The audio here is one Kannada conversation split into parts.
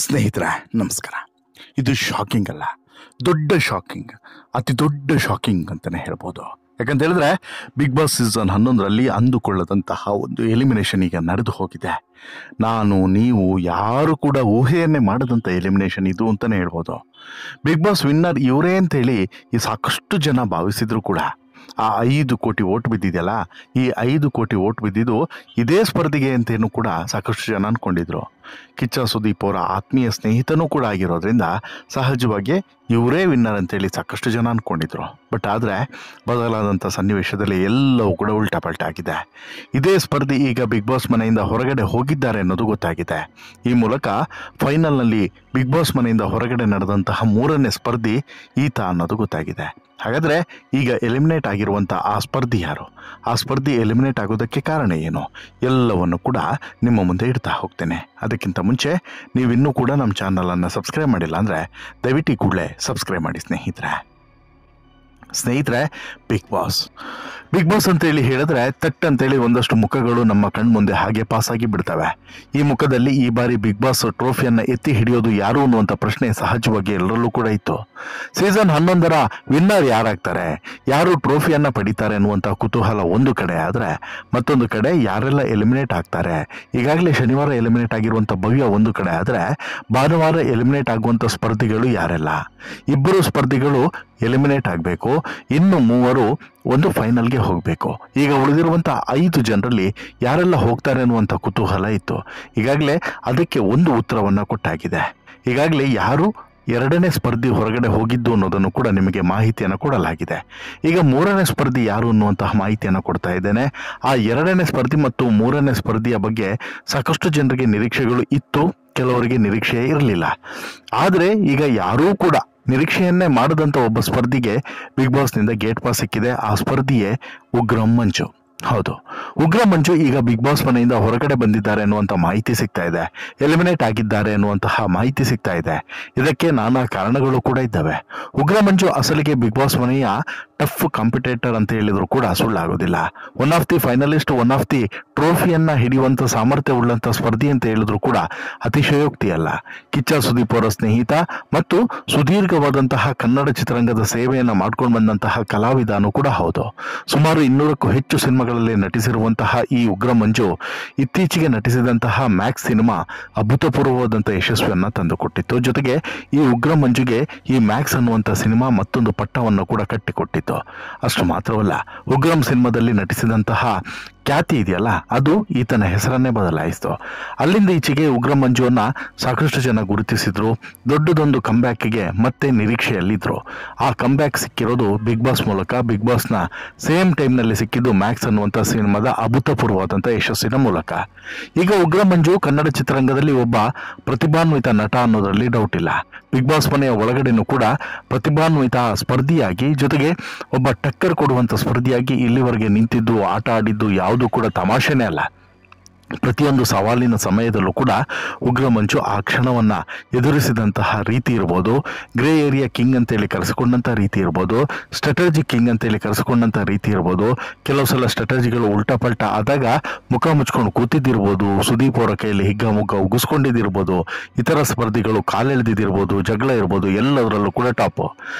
ಸ್ನೇಹಿತರೆ ನಮಸ್ಕಾರ. ಇದು ಶಾಕಿಂಗ್ ಅಲ್ಲ, ದೊಡ್ಡ ಶಾಕಿಂಗ್, ಅತಿ ದೊಡ್ಡ ಶಾಕಿಂಗ್ ಅಂತಲೇ ಹೇಳ್ಬೋದು. ಯಾಕಂತ ಹೇಳಿದ್ರೆ ಬಿಗ್ ಬಾಸ್ ಸೀಸನ್ 11ರಲ್ಲಿ ಅಂದುಕೊಳ್ಳದಂತಹ ಒಂದು ಎಲಿಮಿನೇಷನ್ ಈಗ ನಡೆದು ಹೋಗಿದೆ. ನಾನು ನೀವು ಯಾರು ಕೂಡ ಊಹೆಯನ್ನೇ ಮಾಡದಂಥ ಎಲಿಮಿನೇಷನ್ ಇದು ಅಂತಲೇ ಹೇಳ್ಬೋದು. ಬಿಗ್ ಬಾಸ್ ವಿನ್ನರ್ ಇವರೇ ಅಂತೇಳಿ ಈ ಸಾಕಷ್ಟು ಜನ ಭಾವಿಸಿದ್ರು ಕೂಡ ಆ 5 ಕೋಟಿ ಓಟ್ ಬಿದ್ದಿದೆಯಲ್ಲ, ಈ 5 ಕೋಟಿ ಓಟ್ ಬಿದ್ದಿದ್ದು ಇದೇ ಸ್ಪರ್ಧೆಗೆ ಅಂತೇನು ಕೂಡ ಸಾಕಷ್ಟು ಜನ ಅಂದ್ಕೊಂಡಿದ್ರು. ಕಿಚ್ಚ ಸುದೀಪ್ ಅವರ ಆತ್ಮೀಯ ಸ್ನೇಹಿತನೂ ಕೂಡ ಆಗಿರೋದ್ರಿಂದ ಸಹಜವಾಗಿ ಇವರೇ ವಿನ್ನರ್ ಅಂತೇಳಿ ಸಾಕಷ್ಟು ಜನ ಅಂದ್ಕೊಂಡಿದ್ರು. ಬಟ್ ಆದರೆ ಬದಲಾದಂಥ ಸನ್ನಿವೇಶದಲ್ಲಿ ಎಲ್ಲವೂ ಕೂಡ ಉಲ್ಟಾ ಪಲ್ಟಾ ಆಗಿದೆ. ಇದೇ ಸ್ಪರ್ಧೆ ಈಗ ಬಿಗ್ ಬಾಸ್ ಮನೆಯಿಂದ ಹೊರಗಡೆ ಹೋಗಿದ್ದಾರೆ ಅನ್ನೋದು ಗೊತ್ತಾಗಿದೆ. ಈ ಮೂಲಕ ಫೈನಲ್ನಲ್ಲಿ ಬಿಗ್ ಬಾಸ್ ಮನೆಯಿಂದ ಹೊರಗಡೆ ನಡೆದಂತಹ 3ನೇ ಸ್ಪರ್ಧಿ ಈತ ಅನ್ನೋದು ಗೊತ್ತಾಗಿದೆ. ಹಾಗಾದರೆ ಈಗ ಎಲಿಮಿನೇಟ್ ಆಗಿರುವಂಥ ಆ ಸ್ಪರ್ಧಿ ಯಾರು, ಆ ಸ್ಪರ್ಧಿ ಎಲಿಮಿನೇಟ್ ಆಗೋದಕ್ಕೆ ಕಾರಣ ಏನು, ಎಲ್ಲವನ್ನು ಕೂಡ ನಿಮ್ಮ ಮುಂದೆ ಇಡ್ತಾ ಹೋಗ್ತೇನೆ. ಅದಕ್ಕಿಂತ ಮುಂಚೆ ನೀವಿನ್ನೂ ಕೂಡ ನಮ್ಮ ಚಾನಲನ್ನು ಸಬ್ಸ್ಕ್ರೈಬ್ ಮಾಡಿಲ್ಲ ಅಂದರೆ ದಯವಿಟ್ಟು ಕೂಡಲೇ ಸಬ್ಸ್ಕ್ರೈಬ್ ಮಾಡಿ ಸ್ನೇಹಿತರೆ. ಬಿಗ್ ಬಾಸ್ ಅಂತೇಳಿ ಹೇಳಿದ್ರೆ ತಟ್ ಅಂತೇಳಿ ಒಂದಷ್ಟು ಮುಖಗಳು ನಮ್ಮ ಕಣ್ಮುಂದೆ ಹಾಗೆ ಪಾಸಾಗಿ ಬಿಡ್ತವೆ. ಈ ಮುಖದಲ್ಲಿ ಈ ಬಾರಿ ಬಿಗ್ ಬಾಸ್ ಟ್ರೋಫಿಯನ್ನು ಎತ್ತಿ ಹಿಡಿಯೋದು ಯಾರು ಅನ್ನುವಂಥ ಪ್ರಶ್ನೆ ಸಹಜವಾಗಿ ಎಲ್ಲರಲ್ಲೂ ಕೂಡ ಇತ್ತು. ಸೀಸನ್ 11ರ ವಿನ್ನರ್ ಯಾರಾಗ್ತಾರೆ, ಯಾರು ಟ್ರೋಫಿಯನ್ನು ಪಡಿತಾರೆ ಅನ್ನುವಂಥ ಕುತೂಹಲ ಒಂದು ಕಡೆ ಆದರೆ, ಮತ್ತೊಂದು ಕಡೆ ಯಾರೆಲ್ಲ ಎಲಿಮಿನೇಟ್ ಆಗ್ತಾರೆ. ಈಗಾಗಲೇ ಶನಿವಾರ ಎಲಿಮಿನೇಟ್ ಆಗಿರುವಂಥ ಭವ್ಯ ಒಂದು ಕಡೆ ಆದರೆ, ಭಾನುವಾರ ಎಲಿಮಿನೇಟ್ ಆಗುವಂಥ ಸ್ಪರ್ಧಿಗಳು ಯಾರೆಲ್ಲ, 2 ಸ್ಪರ್ಧಿಗಳು ಎಲಿಮಿನೇಟ್ ಆಗಬೇಕು, ಇನ್ನು 3 ಒಂದು ಫೈನಲ್ಗೆ ಹೋಗಬೇಕು. ಈಗ ಉಳಿದಿರುವಂಥ 5 ಜನರಲ್ಲಿ ಯಾರೆಲ್ಲ ಹೋಗ್ತಾರೆ ಅನ್ನುವಂಥ ಕುತೂಹಲ ಇತ್ತು. ಈಗಾಗಲೇ ಅದಕ್ಕೆ ಒಂದು ಉತ್ತರವನ್ನು ಕೊಟ್ಟಾಗಿದೆ. ಈಗಾಗಲೇ ಯಾರು 2ನೇ ಸ್ಪರ್ಧಿ ಹೊರಗಡೆ ಹೋಗಿದ್ದು ಅನ್ನೋದನ್ನು ಕೂಡ ನಿಮಗೆ ಮಾಹಿತಿಯನ್ನು ಕೊಡಲಾಗಿದೆ. ಈಗ 3ನೇ ಸ್ಪರ್ಧಿ ಯಾರು ಅನ್ನುವಂತಹ ಮಾಹಿತಿಯನ್ನು ಕೊಡ್ತಾ ಇದ್ದೇನೆ. ಆ 2ನೇ ಸ್ಪರ್ಧಿ ಮತ್ತು 3ನೇ ಸ್ಪರ್ಧಿಯ ಬಗ್ಗೆ ಸಾಕಷ್ಟು ಜನರಿಗೆ ನಿರೀಕ್ಷೆಗಳು ಇತ್ತು, ಕೆಲವರಿಗೆ ನಿರೀಕ್ಷೆ ಇರಲಿಲ್ಲ. ಆದರೆ ಈಗ ಯಾರೂ ಕೂಡ ನಿರೀಕ್ಷೆಯನ್ನೇ ಮಾಡದಂಥ ಒಬ್ಬ ಸ್ಪರ್ಧಿಗೆ ಬಿಗ್ ಬಾಸ್ನಿಂದ ಗೇಟ್ ಪಾಸ್ ಸಿಕ್ಕಿದೆ. ಆ ಸ್ಪರ್ಧಿಯೇ ಉಗ್ರಂ ಮಂಜು. ಹೌದು, ಉಗ್ರಂ ಮಂಜು ಈಗ ಬಿಗ್ ಬಾಸ್ ಮನೆಯಿಂದ ಹೊರಗಡೆ ಬಂದಿದ್ದಾರೆ ಅನ್ನುವಂಥ ಮಾಹಿತಿ ಸಿಗ್ತಾ ಇದೆ, ಎಲಿಮಿನೇಟ್ ಆಗಿದ್ದಾರೆ ಅನ್ನುವಂತಹ ಮಾಹಿತಿ ಸಿಗ್ತಾ ಇದೆ. ಇದಕ್ಕೆ ನಾನಾ ಕಾರಣಗಳು ಕೂಡ ಇದ್ದಾವೆ. ಉಗ್ರಂ ಮಂಜು ಅಸಲಿಗೆ ಬಿಗ್ ಬಾಸ್ ಮನೆಯ ಟಫ್ ಕಾಂಪಿಟೇಟರ್ ಅಂತ ಹೇಳಿದ್ರು ಕೂಡ ಸುಳ್ಳಾಗೋದಿಲ್ಲ. One of the finalist, one of the ಟ್ರೋಫಿಯನ್ನ ಹಿಡಿಯುವಂಥ ಸಾಮರ್ಥ್ಯ ಉಳ್ಳಂಥ ಸ್ಪರ್ಧಿ ಅಂತ ಹೇಳಿದ್ರು ಕೂಡ ಅತಿಶಯೋಕ್ತಿ ಅಲ್ಲ. ಕಿಚ್ಚ ಸುದೀಪ್ ಅವರ ಸ್ನೇಹಿತ ಮತ್ತು ಸುದೀರ್ಘವಾದಂತಹ ಕನ್ನಡ ಚಿತ್ರರಂಗದ ಸೇವೆಯನ್ನು ಮಾಡ್ಕೊಂಡು ಬಂದಂತಹ ಕಲಾವಿದನೂ ಕೂಡ ಹೌದು. ಸುಮಾರು 200ಕ್ಕೂ ಹೆಚ್ಚು ಸಿನಿಮಾಗಳಲ್ಲಿ ನಟಿಸಿರುವಂತಹ ಈ ಉಗ್ರಂ ಮಂಜು ಇತ್ತೀಚೆಗೆ ನಟಿಸಿದಂತಹ ಮ್ಯಾಕ್ಸ್ ಸಿನಿಮಾ ಅಭೂತಪೂರ್ವವಾದಂಥ ಯಶಸ್ವಿಯನ್ನು ತಂದುಕೊಟ್ಟಿತ್ತು. ಜೊತೆಗೆ ಈ ಉಗ್ರಂ ಮಂಜುಗೆ ಈ ಮ್ಯಾಕ್ಸ್ ಅನ್ನುವಂಥ ಸಿನಿಮಾ ಮತ್ತೊಂದು ಪಟ್ಟವನ್ನು ಕೂಡ ಕಟ್ಟಿಕೊಟ್ಟಿತ್ತು. ಅಷ್ಟು ಮಾತ್ರವಲ್ಲ, ಉಗ್ರಂ ಸಿನಿಮಾದಲ್ಲಿ ನಟಿಸಿದಂತಹ ಖ್ಯಾತಿ ಇದೆಯಲ್ಲ, ಅದು ಈತನ ಹೆಸರನ್ನೇ ಬದಲಾಯಿಸಿತು. ಅಲ್ಲಿಂದ ಈಚೆಗೆ ಉಗ್ರಂ ಮಂಜುವನ್ನ ಸಾಕಷ್ಟು ಜನ ಗುರುತಿಸಿದ್ರು. ದೊಡ್ಡದೊಂದು ಕಂಬ್ಯಾಕ್ಗೆ ಮತ್ತೆ ನಿರೀಕ್ಷೆಯಲ್ಲಿದ್ದರು. ಆ ಕಂಬ್ಯಾಕ್ ಸಿಕ್ಕಿರೋದು ಬಿಗ್ ಬಾಸ್ ಮೂಲಕ. ಬಿಗ್ ಬಾಸ್ನ ಸೇಮ್ ಟೈಮ್ನಲ್ಲಿ ಸಿಕ್ಕಿದ್ದು ಮ್ಯಾಕ್ಸ್ ಅನ್ನುವಂಥ ಸಿನಿಮಾದ ಅಭೂತಪೂರ್ವವಾದಂಥ ಯಶಸ್ಸಿನ ಮೂಲಕ. ಈಗ ಉಗ್ರಂ ಮಂಜು ಕನ್ನಡ ಚಿತ್ರರಂಗದಲ್ಲಿ ಒಬ್ಬ ಪ್ರತಿಭಾನ್ವಿತ ನಟ ಅನ್ನೋದರಲ್ಲಿ ಡೌಟ್ ಇಲ್ಲ. ಬಿಗ್ ಬಾಸ್ ಮನೆಯ ಒಳಗಡೆನೂ ಕೂಡ ಪ್ರತಿಭಾನ್ವಿತ ಸ್ಪರ್ಧಿಯಾಗಿ, ಜೊತೆಗೆ ಒಬ್ಬ ಟಕ್ಕರ್ ಕೊಡುವಂಥ ಸ್ಪರ್ಧಿಯಾಗಿ ಇಲ್ಲಿವರೆಗೆ ನಿಂತಿದ್ದು, ಆಟ ಆಡಿದ್ದು ಯಾವುದು ಕೂಡ ತಮಾಷೆನೇ ಅಲ್ಲ. ಪ್ರತಿಯೊಂದು ಸವಾಲಿನ ಸಮಯದಲ್ಲೂ ಕೂಡ ಉಗ್ರಂ ಮಂಜು ಆ ಕ್ಷಣವನ್ನು ಎದುರಿಸಿದಂತಹ ರೀತಿ ಇರ್ಬೋದು, ಗ್ರೇ ಏರಿಯಾ ಕಿಂಗ್ ಅಂತೇಳಿ ಕರೆಸಿಕೊಂಡಂಥ ರೀತಿ ಇರ್ಬೋದು, ಸ್ಟ್ರಾಟಜಿ ಕಿಂಗ್ ಅಂತೇಳಿ ಕರೆಸಿಕೊಂಡಂಥ ರೀತಿ ಇರ್ಬೋದು, ಕೆಲವು ಸಲ ಸ್ಟ್ರಾಟಜಿಗಳು ಉಲ್ಟಾ ಪಲ್ಟಾ ಆದಾಗ ಮುಖ ಮುಚ್ಕೊಂಡು ಕೂತಿದ್ದಿರ್ಬೋದು, ಸುದೀಪ್ ಅವರ ಕೈಯಲ್ಲಿ ಹಿಗ್ಗಾಮುಗ್ಗ ಉಗಿಸ್ಕೊಂಡಿದ್ದಿರ್ಬೋದು, ಇತರ ಸ್ಪರ್ಧಿಗಳು ಕಾಲೆಳೆದಿದ್ದಿರ್ಬೋದು, ಜಗಳ ಇರ್ಬೋದು, ಎಲ್ಲದರಲ್ಲೂ ಕೂಡ ಟಾಪು.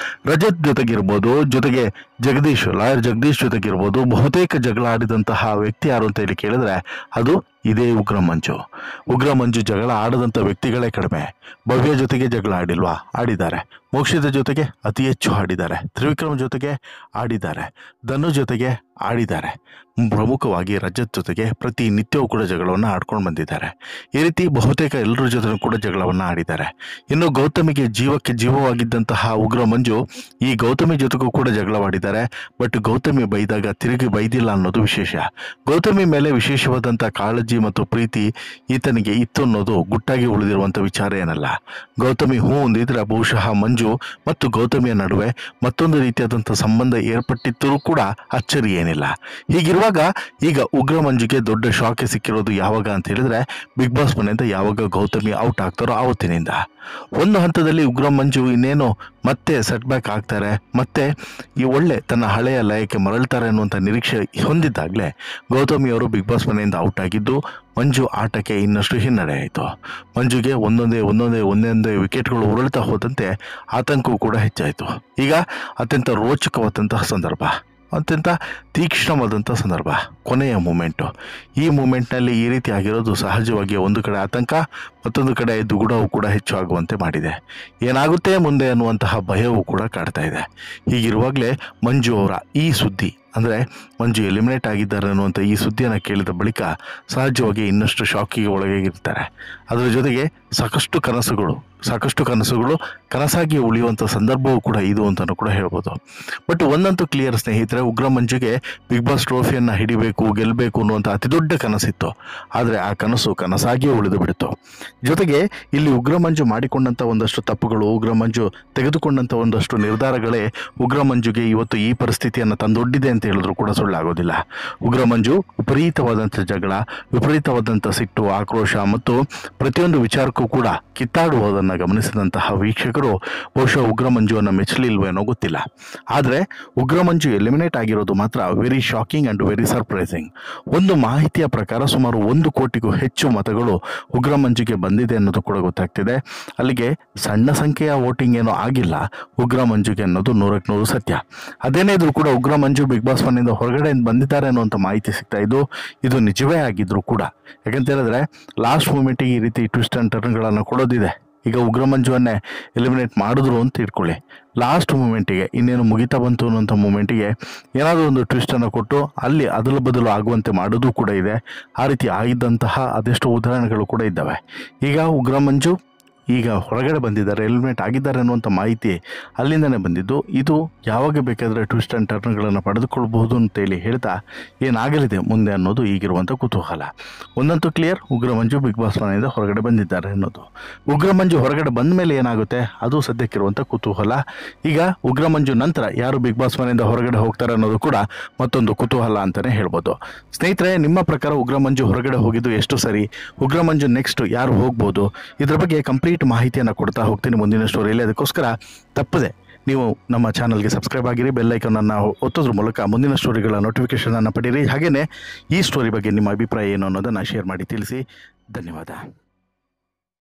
ರಜತ್ ಜೊತೆಗಿರ್ಬೋದು, ಜೊತೆಗೆ ಲಾಯರ್ ಜಗದೀಶ್ ಜೊತೆಗಿರ್ಬೋದು, ಬಹುತೇಕ ಜಗಳ ಆಡಿದಂತಹ ವ್ಯಕ್ತಿ ಯಾರು ಅಂತ ಹೇಳಿ ಕೇಳಿದ್ರೆ ಅದು ಇದೇ ಉಗ್ರಂ ಮಂಜು. ಉಗ್ರಂ ಮಂಜು ಜಗಳ ಆಡದಂಥ ವ್ಯಕ್ತಿಗಳೇ ಕಡಿಮೆ. ಭವ್ಯ ಜೊತೆಗೆ ಜಗಳ ಆಡಿಲ್ವಾ? ಆಡಿದ್ದಾರೆ. ಮೋಕ್ಷಿತ ಜೊತೆಗೆ ಅತಿ ಹೆಚ್ಚು ಆಡಿದ್ದಾರೆ. ತ್ರಿವಿಕ್ರಮ್ ಜೊತೆಗೆ ಆಡಿದ್ದಾರೆ. ಧನು ಜೊತೆಗೆ ಆಡಿದ್ದಾರೆ. ಪ್ರಮುಖವಾಗಿ ರಜತ್ ಜೊತೆಗೆ ಪ್ರತಿನಿತ್ಯವೂ ಕೂಡ ಜಗಳವನ್ನು ಆಡ್ಕೊಂಡು ಬಂದಿದ್ದಾರೆ. ಈ ರೀತಿ ಬಹುತೇಕ ಎಲ್ಲರ ಜೊತೆ ಕೂಡ ಜಗಳವನ್ನು ಆಡಿದ್ದಾರೆ. ಇನ್ನು ಗೌತಮಿಗೆ ಜೀವಕ್ಕೆ ಜೀವವಾಗಿದ್ದಂತಹ ಉಗ್ರಂ ಮಂಜು ಈ ಗೌತಮಿ ಜೊತೆಗೂ ಕೂಡ ಜಗಳವಾಡಿದ್ದಾರೆ. ಬಟ್ ಗೌತಮಿ ಬೈದಾಗ ತಿರುಗಿ ಬೈದಿಲ್ಲ ಅನ್ನೋದು ವಿಶೇಷ. ಗೌತಮಿ ಮೇಲೆ ವಿಶೇಷವಾದಂಥ ಕಾಳಜಿ ಮತ್ತು ಪ್ರೀತಿ ಈತನಿಗೆ ಇತ್ತು ಅನ್ನೋದು ಗುಟ್ಟಾಗಿ ಉಳಿದಿರುವಂಥ ವಿಚಾರ ಏನಲ್ಲ. ಗೌತಮಿ ಹೂ ಅಂದಿದ್ರೆ ಬಹುಶಃ ಮಂಜು ಮತ್ತು ಗೌತಮಿಯ ನಡುವೆ ಮತ್ತೊಂದು ರೀತಿಯಾದಂಥ ಸಂಬಂಧ ಏರ್ಪಟ್ಟಿದ್ದರೂ ಕೂಡ ಅಚ್ಚರಿ ಏನಿಲ್ಲ. ಹೀಗಿರುವಾಗ ಈಗ ಉಗ್ರಂ ಮಂಜುಗೆ ದೊಡ್ಡ ಶಾಕ್ ಸಿಕ್ಕಿರೋದು ಯಾವಾಗ ಅಂತ ಹೇಳಿದ್ರೆ, ಬಿಗ್ ಬಾಸ್ ಮನೆಯಿಂದ ಯಾವಾಗ ಗೌತಮಿ ಔಟ್ ಆಗ್ತಾರೋ ಆವತ್ತಿನಿಂದ. ಒಂದು ಹಂತದಲ್ಲಿ ಉಗ್ರಂ ಮಂಜು ಇನ್ನೇನು ಮತ್ತೆ ಸೆಟ್ ಬ್ಯಾಕ್ ಆಗ್ತಾರೆ, ಮತ್ತೆ ಈ ಒಳ್ಳೆ ತನ್ನ ಹಳೆಯ ಲಯಕ್ಕೆ ಮರಳ್ತಾರೆ ಅನ್ನುವಂಥ ನಿರೀಕ್ಷೆ ಹೊಂದಿದ್ದಾಗಲೇ ಗೌತಮಿಯವರು ಬಿಗ್ ಬಾಸ್ ಮನೆಯಿಂದ ಔಟ್ ಆಗಿದ್ದು ಮಂಜು ಆಟಕ್ಕೆ ಇನ್ನಷ್ಟು ಹಿನ್ನಡೆ ಆಯಿತು. ಮಂಜುಗೆ ಒಂದೊಂದೇ ವಿಕೆಟ್ಗಳು ಉರುಳ್ತಾ ಹೋದಂತೆ ಆತಂಕವೂ ಕೂಡ ಹೆಚ್ಚಾಯಿತು. ಈಗ ಅತ್ಯಂತ ರೋಚಕವಾದಂತಹ ಸಂದರ್ಭ, ಅತ್ಯಂತ ತೀಕ್ಷ್ಣವಾದಂಥ ಸಂದರ್ಭ, ಕೊನೆಯ ಮೂಮೆಂಟು. ಈ ಮೂಮೆಂಟ್ನಲ್ಲಿ ಈ ರೀತಿ ಆಗಿರೋದು ಸಹಜವಾಗಿ ಒಂದು ಕಡೆ ಆತಂಕ, ಮತ್ತೊಂದು ಕಡೆ ದುಗುಡವು ಕೂಡ ಹೆಚ್ಚು ಆಗುವಂತೆ ಮಾಡಿದೆ. ಏನಾಗುತ್ತೆ ಮುಂದೆ ಅನ್ನುವಂತಹ ಭಯವೂ ಕೂಡ ಕಾಡ್ತಾ ಇದೆ. ಹೀಗಿರುವಾಗಲೇ ಮಂಜು ಅವರ ಈ ಸುದ್ದಿ, ಅಂದರೆ ಮಂಜು ಎಲಿಮಿನೇಟ್ ಆಗಿದ್ದಾರೆ ಅನ್ನುವಂಥ ಈ ಸುದ್ದಿಯನ್ನು ಕೇಳಿದ ಬಳಿಕ ಸಹಜವಾಗಿ ಇನ್ನಷ್ಟು ಶಾಕಿಗೆ ಒಳಗಾಗಿರ್ತಾರೆ. ಅದರ ಜೊತೆಗೆ ಸಾಕಷ್ಟು ಕನಸುಗಳು ಕನಸಾಗಿ ಉಳಿಯುವಂಥ ಸಂದರ್ಭವೂ ಕೂಡ ಇದು ಅಂತಲೂ ಕೂಡ ಹೇಳ್ಬೋದು. ಬಟ್ ಒಂದಂತೂ ಕ್ಲಿಯರ್ ಸ್ನೇಹಿತರೆ, ಉಗ್ರ ಮಂಜುಗೆ ಬಿಗ್ ಬಾಸ್ ಟ್ರೋಫಿಯನ್ನು ಹಿಡಿಬೇಕು, ಗೆಲ್ಲಬೇಕು ಅನ್ನುವಂಥ ಅತಿ ದೊಡ್ಡ ಕನಸಿತ್ತು. ಆದರೆ ಆ ಕನಸು ಕನಸಾಗಿಯೇ ಉಳಿದು ಬಿಡ್ತು. ಜೊತೆಗೆ ಇಲ್ಲಿ ಉಗ್ರ ಮಂಜು ಮಾಡಿಕೊಂಡಂಥ ಒಂದಷ್ಟು ತಪ್ಪುಗಳು, ಉಗ್ರ ಮಂಜು ತೆಗೆದುಕೊಂಡಂಥ ಒಂದಷ್ಟು ನಿರ್ಧಾರಗಳೇ ಉಗ್ರ ಮಂಜುಗೆ ಇವತ್ತು ಈ ಪರಿಸ್ಥಿತಿಯನ್ನು ತಂದೊಡ್ಡಿದೆ ಅಂತ ಹೇಳಿದ್ರು ಕೂಡ ಸುಳ್ಳಾಗೋದಿಲ್ಲ. ಉಗ್ರ ಮಂಜು ವಿಪರೀತವಾದಂಥ ಜಗಳ, ವಿಪರೀತವಾದಂಥ ಸಿಟ್ಟು, ಆಕ್ರೋಶ ಮತ್ತು ಪ್ರತಿಯೊಂದು ವಿಚಾರಕ್ಕೂ ಕೂಡ ಕಿತ್ತಾಡುವುದನ್ನು ಗಮನಿಸಿದಂತಹ ವೀಕ್ಷಕರು ಬಹುಶಃ ಉಗ್ರ ಮಂಜುವನ್ನು ಮೆಚ್ಚಲಿಲ್ವೇನೋ ಗೊತ್ತಿಲ್ಲ. ಆದರೆ ಉಗ್ರ ಮಂಜು ಎಲಿಮಿನೇಟ್ ಆಗಿರೋದು ಮಾತ್ರ very shocking and very surprising. ಒಂದು ಮಾಹಿತಿಯ ಪ್ರಕಾರ ಸುಮಾರು 1 ಕೋಟಿಗೂ ಹೆಚ್ಚು ಮತಗಳು ಉಗ್ರ ಮಂಜುಗೆ ಬಂದಿದೆ ಅನ್ನೋದು ಕೂಡ ಗೊತ್ತಾಗ್ತಿದೆ. ಅಲ್ಲಿಗೆ ಸಣ್ಣ ಸಂಖ್ಯೆಯ ವೋಟಿಂಗ್ ಏನೋ ಆಗಿಲ್ಲ ಉಗ್ರ ಮಂಜುಗೆ ಅನ್ನೋದು 100% ಸತ್ಯ. ಅದೇನೇ ಇದ್ರೂ ಕೂಡ ಉಗ್ರ ಮಂಜು ಬಿಗ್ ಬಾಸ್ ಮನೆಯಿಂದ ಹೊರಗಡೆ ಬಂದಿದ್ದಾರೆ ಅನ್ನುವಂಥ ಮಾಹಿತಿ ಸಿಗ್ತಾ ಇದು ನಿಜವೇ ಆಗಿದ್ರು ಕೂಡ. ಯಾಕಂತ ಹೇಳಿದ್ರೆ ಲಾಸ್ಟ್ ಮೂಮೆಂಟಿಗೆ ಈ ರೀತಿ ಟ್ವಿಸ್ಟ್ ಆ್ಯಂಡ್ ಟರ್ನ್ಗಳನ್ನು ಕೊಡೋದಿದೆ. ಈಗ ಉಗ್ರ ಮಂಜುವನ್ನೇ ಎಲಿಮಿನೇಟ್ ಮಾಡಿದ್ರು ಅಂತ ಇಟ್ಕೊಳ್ಳಿ, ಲಾಸ್ಟ್ ಮೂಮೆಂಟಿಗೆ ಇನ್ನೇನು ಮುಗಿತಾ ಬಂತು ಅನ್ನೋಂಥ ಮೂಮೆಂಟಿಗೆ ಏನಾದರೂ ಒಂದು ಟ್ವಿಸ್ಟನ್ನು ಕೊಟ್ಟು ಅಲ್ಲಿ ಅದಲು ಬದಲು ಆಗುವಂತೆ ಮಾಡೋದು ಕೂಡ ಇದೆ. ಆ ರೀತಿ ಆಗಿದ್ದಂತಹ ಅದೆಷ್ಟೋ ಉದಾಹರಣೆಗಳು ಕೂಡ ಇದ್ದಾವೆ. ಈಗ ಉಗ್ರ ಮಂಜು ಈಗ ಹೊರಗಡೆ ಬಂದಿದ್ದಾರೆ, ಎಲಿಮಿನೇಟ್ ಆಗಿದ್ದಾರೆ ಅನ್ನುವಂಥ ಮಾಹಿತಿ ಅಲ್ಲಿಂದನೇ ಬಂದಿದ್ದು. ಇದು ಯಾವಾಗ ಬೇಕಾದರೆ ಟ್ವಿಸ್ಟ್ ಆ್ಯಂಡ್ ಟರ್ನ್ಗಳನ್ನು ಪಡೆದುಕೊಳ್ಬಹುದು ಅಂತೇಳಿ ಹೇಳ್ತಾ ಏನಾಗಲಿದೆ ಮುಂದೆ ಅನ್ನೋದು ಈಗಿರುವಂಥ ಕುತೂಹಲ. ಒಂದಂತೂ ಕ್ಲಿಯರ್, ಉಗ್ರ ಮಂಜು ಬಿಗ್ ಬಾಸ್ ಮನೆಯಿಂದ ಹೊರಗಡೆ ಬಂದಿದ್ದಾರೆ ಅನ್ನೋದು. ಉಗ್ರ ಮಂಜು ಹೊರಗಡೆ ಬಂದ ಮೇಲೆ ಏನಾಗುತ್ತೆ ಅದು ಸದ್ಯಕ್ಕಿರುವಂಥ ಕುತೂಹಲ. ಈಗ ಉಗ್ರ ಮಂಜು ನಂತರ ಯಾರು ಬಿಗ್ ಬಾಸ್ ಮನೆಯಿಂದ ಹೊರಗಡೆ ಹೋಗ್ತಾರೆ ಅನ್ನೋದು ಕೂಡ ಮತ್ತೊಂದು ಕುತೂಹಲ ಅಂತಲೇ ಹೇಳ್ಬೋದು. ಸ್ನೇಹಿತರೆ, ನಿಮ್ಮ ಪ್ರಕಾರ ಉಗ್ರ ಮಂಜು ಹೊರಗಡೆ ಹೋಗಿದ್ದು ಎಷ್ಟು ಸರಿ, ಉಗ್ರ ಮಂಜು ನೆಕ್ಸ್ಟ್ ಯಾರು ಹೋಗ್ಬೋದು, ಇದರ ಬಗ್ಗೆ ಕಂಪ್ಲೀಟ್ ಮಾಹಿತಿಯನ್ನು ಕೊಡ್ತಾ ಹೋಗ್ತೀನಿ ಮುಂದಿನ ಸ್ಟೋರಿಯಲ್ಲಿ. ಅದಕ್ಕೋಸ್ಕರ ತಪ್ಪದೆ ನೀವು ನಮ್ಮ ಚಾನಲ್ಗೆ ಸಬ್ಸ್ಕ್ರೈಬ್ ಆಗಿರಿ, ಬೆಲ್ ಐಕಾನನ್ನು ಒತ್ತೋದ್ರ ಮೂಲಕ ಮುಂದಿನ ಸ್ಟೋರಿಗಳ ನೋಟಿಫಿಕೇಷನನ್ನು ಪಡೀರಿ. ಹಾಗೆಯೇ ಈ ಸ್ಟೋರಿ ಬಗ್ಗೆ ನಿಮ್ಮ ಅಭಿಪ್ರಾಯ ಏನು ಅನ್ನೋದನ್ನು ಶೇರ್ ಮಾಡಿ ತಿಳಿಸಿ. ಧನ್ಯವಾದ.